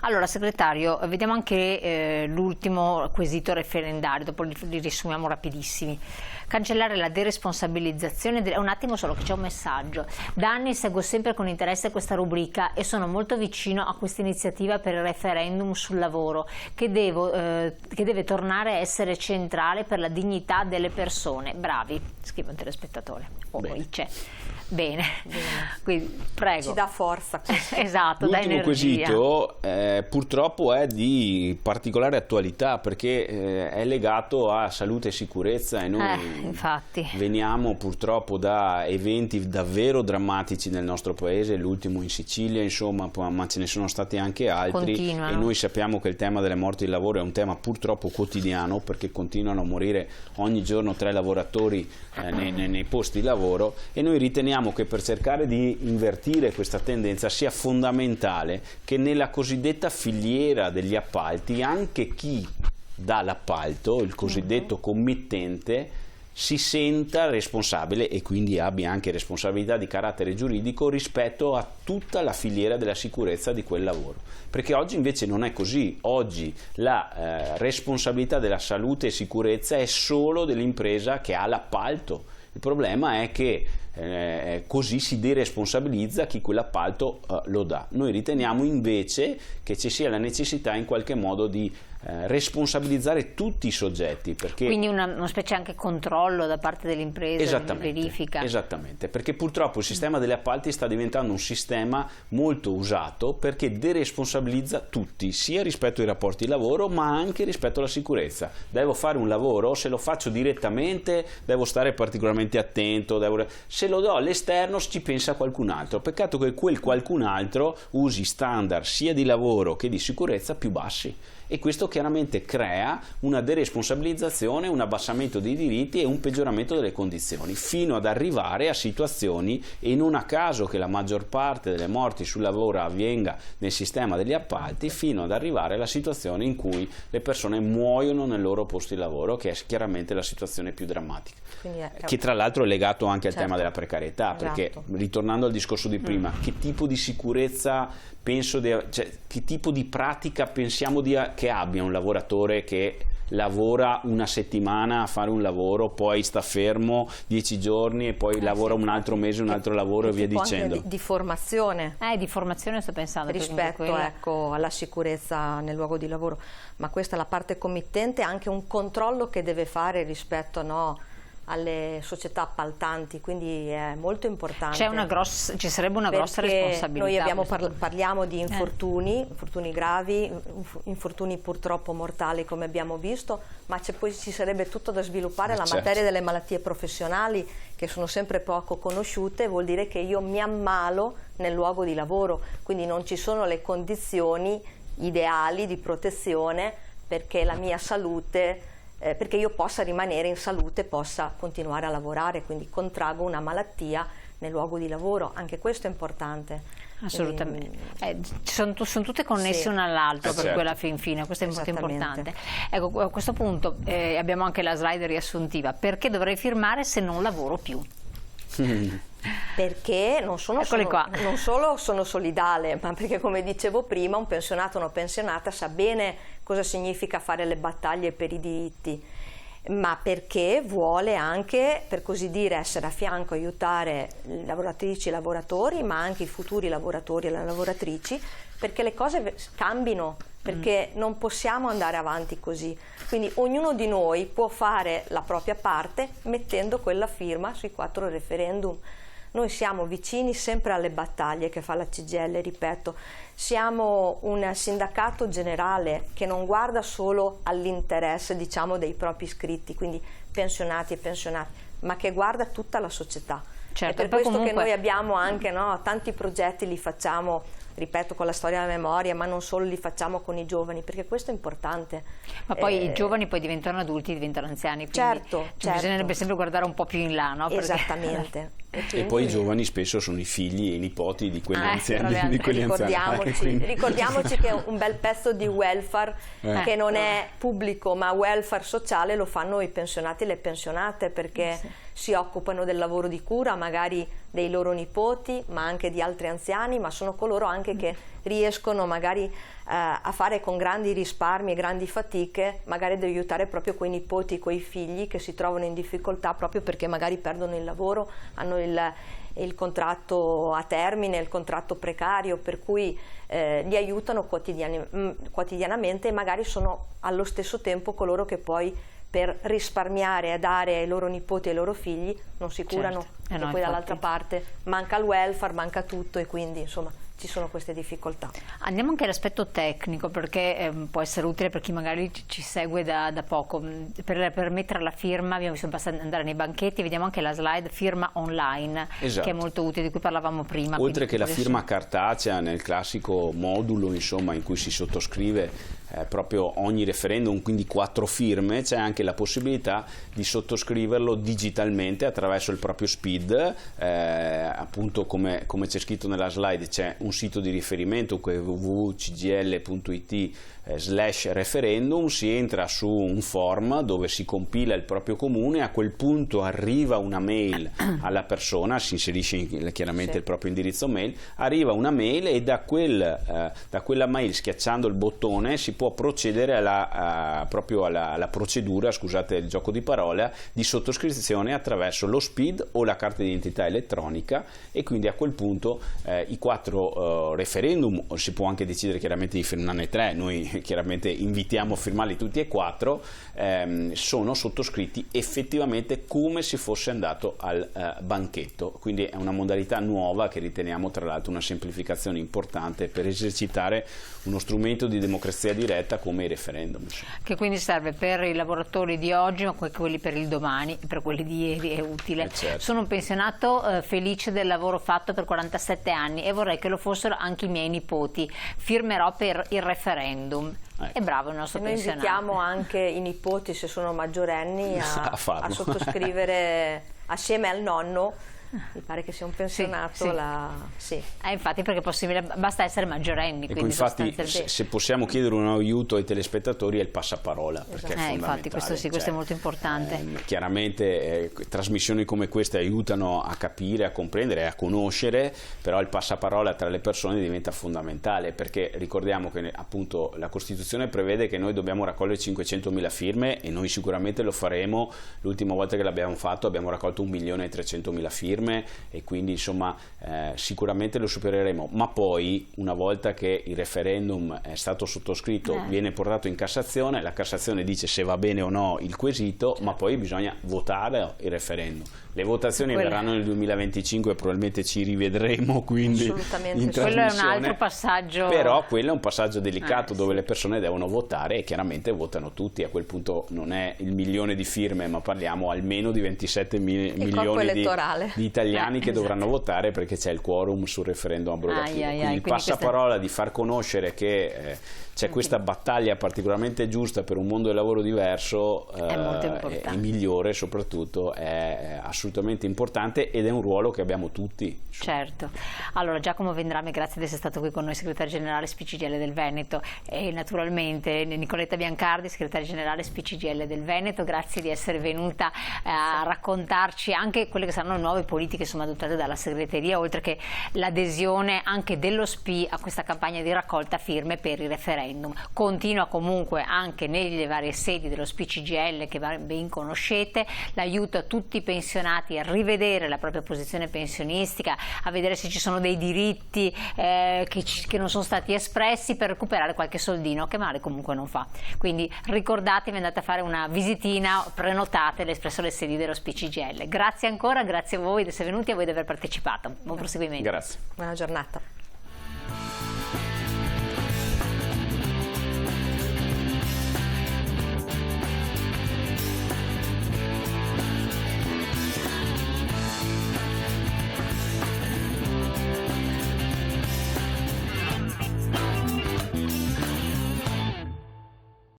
Allora, segretario, vediamo anche l'ultimo quesito referendario, dopo li riassumiamo rapidissimi. Cancellare la deresponsabilizzazione. Un attimo solo che c'è un messaggio. Da anni seguo sempre con interesse questa rubrica e sono molto vicino a questa iniziativa per il referendum sul lavoro che deve tornare a essere centrale per la dignità delle persone. Bravi, scrive un telespettatore. C'è. Bene. Quindi, prego. Ci dà forza questo. Esatto, dà energia. L'ultimo quesito purtroppo è di particolare attualità perché è legato a salute e sicurezza e noi infatti veniamo purtroppo da eventi davvero drammatici nel nostro paese, l'ultimo in Sicilia, insomma, ma ce ne sono stati anche altri. Continuano. E noi sappiamo che il tema delle morti sul lavoro è un tema purtroppo quotidiano perché continuano a morire ogni giorno 3 lavoratori nei posti di lavoro e noi riteniamo che per cercare di invertire questa tendenza sia fondamentale che nella cosiddetta filiera degli appalti anche chi dà l'appalto, il cosiddetto committente, si senta responsabile e quindi abbia anche responsabilità di carattere giuridico rispetto a tutta la filiera della sicurezza di quel lavoro. Perché oggi invece non è così, oggi la responsabilità della salute e sicurezza è solo dell'impresa che ha l'appalto. Il problema è che così si deresponsabilizza chi quell'appalto lo dà. Noi riteniamo invece che ci sia la necessità in qualche modo di responsabilizzare tutti i soggetti. Perché quindi una specie anche controllo da parte dell'impresa, verifica. Esattamente, perché purtroppo il sistema degli appalti sta diventando un sistema molto usato perché deresponsabilizza tutti, sia rispetto ai rapporti di lavoro ma anche rispetto alla sicurezza. Devo fare un lavoro, se lo faccio direttamente devo stare particolarmente attento, se lo do all'esterno ci pensa qualcun altro. Peccato che quel qualcun altro usi standard sia di lavoro che di sicurezza più bassi. E questo chiaramente crea una deresponsabilizzazione, un abbassamento dei diritti e un peggioramento delle condizioni, fino ad arrivare a situazioni, e non a caso che la maggior parte delle morti sul lavoro avvenga nel sistema degli appalti, fino ad arrivare alla situazione in cui le persone muoiono nel loro posto di lavoro, che è chiaramente la situazione più drammatica. Che tra l'altro è legato anche al tema della precarietà, perché ritornando al discorso di prima, che tipo di sicurezza che tipo di pratica pensiamo che abbia un lavoratore che lavora una settimana a fare un lavoro, poi sta fermo 10 giorni e poi lavora un altro mese, un altro lavoro e via dicendo. Anche di formazione. Di formazione sto pensando. Rispetto alla sicurezza nel luogo di lavoro. Ma questa è la parte committente, anche un controllo che deve fare rispetto alle società appaltanti, quindi è molto importante. Ci sarebbe una grossa responsabilità. Noi parliamo di infortuni gravi, infortuni purtroppo mortali come abbiamo visto, ma poi ci sarebbe tutto da sviluppare. La materia delle malattie professionali, che sono sempre poco conosciute, vuol dire che io mi ammalo nel luogo di lavoro, quindi non ci sono le condizioni ideali di protezione perché la mia salute perché io possa rimanere in salute, possa continuare a lavorare, quindi contraggo una malattia nel luogo di lavoro, anche questo è importante. Assolutamente, sono tutte connesse una all'altra per quella fine, questo è molto importante. Ecco, a questo punto abbiamo anche la slide riassuntiva, perché dovrei firmare se non lavoro più? Perché non solo sono solidale, ma perché, come dicevo prima, un pensionato o una pensionata sa bene cosa significa fare le battaglie per i diritti, ma perché vuole anche, per così dire, essere a fianco, aiutare le lavoratrici e i lavoratori, ma anche i futuri lavoratori e le lavoratrici, perché le cose cambino, perché non possiamo andare avanti così. Quindi ognuno di noi può fare la propria parte mettendo quella firma sui 4 referendum. Noi siamo vicini sempre alle battaglie che fa la CGIL, ripeto, siamo un sindacato generale che non guarda solo all'interesse, diciamo, dei propri iscritti, quindi pensionati e pensionati, ma che guarda tutta la società. Certo, è per questo che noi abbiamo anche tanti progetti, li facciamo, ripeto, con la storia della memoria, ma non solo, li facciamo con i giovani, perché questo è importante. Ma poi i giovani poi diventano adulti, diventano anziani, quindi certo. Bisognerebbe sempre guardare un po' più in là, no? Esattamente. E poi i giovani spesso sono i figli e i nipoti di quegli anziani. Ricordiamoci che un bel pezzo di welfare che non è pubblico, ma welfare sociale, lo fanno i pensionati e le pensionate, perché si occupano del lavoro di cura, magari dei loro nipoti, ma anche di altri anziani, ma sono coloro anche che riescono magari a fare con grandi risparmi e grandi fatiche, magari ad aiutare proprio quei nipoti, quei figli che si trovano in difficoltà proprio perché magari perdono il lavoro, hanno il contratto a termine, il contratto precario, per cui li aiutano quotidianamente e magari sono allo stesso tempo coloro che poi per risparmiare e dare ai loro nipoti e ai loro figli non si curano, certo. e poi dall'altra parte manca il welfare, manca tutto e quindi insomma ci sono queste difficoltà. Andiamo anche all'aspetto tecnico, perché può essere utile per chi magari ci segue da poco. Per mettere la firma abbiamo visto, basta andare nei banchetti, vediamo anche la slide firma online, esatto, che è molto utile, di cui parlavamo prima. Oltre che la firma cartacea nel classico modulo, insomma, in cui si sottoscrive proprio ogni referendum, quindi 4 firme, c'è anche la possibilità di sottoscriverlo digitalmente attraverso il proprio SPID, appunto come c'è scritto nella slide c'è un sito di riferimento che è www.cgl.it/referendum, si entra su un form dove si compila il proprio comune, a quel punto arriva una mail alla persona, si inserisce chiaramente il proprio indirizzo mail, arriva una mail e da quella mail, schiacciando il bottone, si può procedere proprio alla procedura, scusate il gioco di parole, di sottoscrizione attraverso lo SPID o la carta d'identità elettronica, e quindi a quel punto i 4 referendum, si può anche decidere chiaramente di firmarne 3, noi chiaramente invitiamo a firmarli tutti e 4, sono sottoscritti effettivamente come se fosse andato al banchetto, quindi è una modalità nuova che riteniamo tra l'altro una semplificazione importante per esercitare uno strumento di democrazia diretta come i referendum. Che quindi serve per i lavoratori di oggi, ma anche quelli per il domani, per quelli di ieri è utile. Certo. Sono un pensionato felice del lavoro fatto per 47 anni e vorrei che lo fossero anche i miei nipoti. Firmerò per il referendum. È bravo il nostro pensionato. Noi invitiamo anche i nipoti, se sono maggiorenni, a sottoscrivere assieme al nonno. Mi pare che sia un pensionato. Sì. Infatti, perché è possibile, basta essere maggiorenni. Ecco, infatti se possiamo chiedere un aiuto ai telespettatori è il passaparola, perché è infatti questo è molto importante. Chiaramente trasmissioni come queste aiutano a capire, a comprendere, a conoscere, però il passaparola tra le persone diventa fondamentale, perché ricordiamo che appunto la Costituzione prevede che noi dobbiamo raccogliere 500.000 firme e noi sicuramente lo faremo. L'ultima volta che l'abbiamo fatto abbiamo raccolto 1.300.000 firme, e quindi insomma sicuramente lo supereremo, ma poi una volta che il referendum è stato sottoscritto viene portato in Cassazione, la Cassazione dice se va bene o no il quesito, ma poi bisogna votare il referendum. Le votazioni verranno nel 2025 e probabilmente ci rivedremo quindi in trasmissione. Quello è un altro passaggio, però quello è un passaggio delicato dove le persone devono votare e chiaramente votano tutti. A quel punto non è il 1 milione di firme, ma parliamo almeno di 27 milioni di italiani che dovranno votare, perché c'è il quorum sul referendum abrogativo. Quindi il passaparola di far conoscere che c'è questa battaglia particolarmente giusta per un mondo del lavoro diverso e migliore soprattutto, è assolutamente importante ed è un ruolo che abbiamo tutti. Certo. Allora Giacomo Vendrame, grazie di essere stato qui con noi, segretario generale SPCGIL del Veneto, e naturalmente Nicoletta Biancardi, segretaria generale SPCGIL del Veneto, grazie di essere venuta a raccontarci anche quelle che saranno le nuove politiche adottate dalla segreteria, oltre che l'adesione anche dello SPI a questa campagna di raccolta firme per il referendum. Continua comunque anche nelle varie sedi dello SPCGIL, che ben conoscete, l'aiuto a tutti i pensionati a rivedere la propria posizione pensionistica, a vedere se ci sono dei diritti che non sono stati espressi, per recuperare qualche soldino, che male comunque non fa. Quindi ricordatevi, andate a fare una visitina, prenotate presso le sedi dello SPCGIL. Grazie ancora, grazie a voi di essere venuti, a voi di aver partecipato. Buon proseguimento. Grazie. Buona giornata.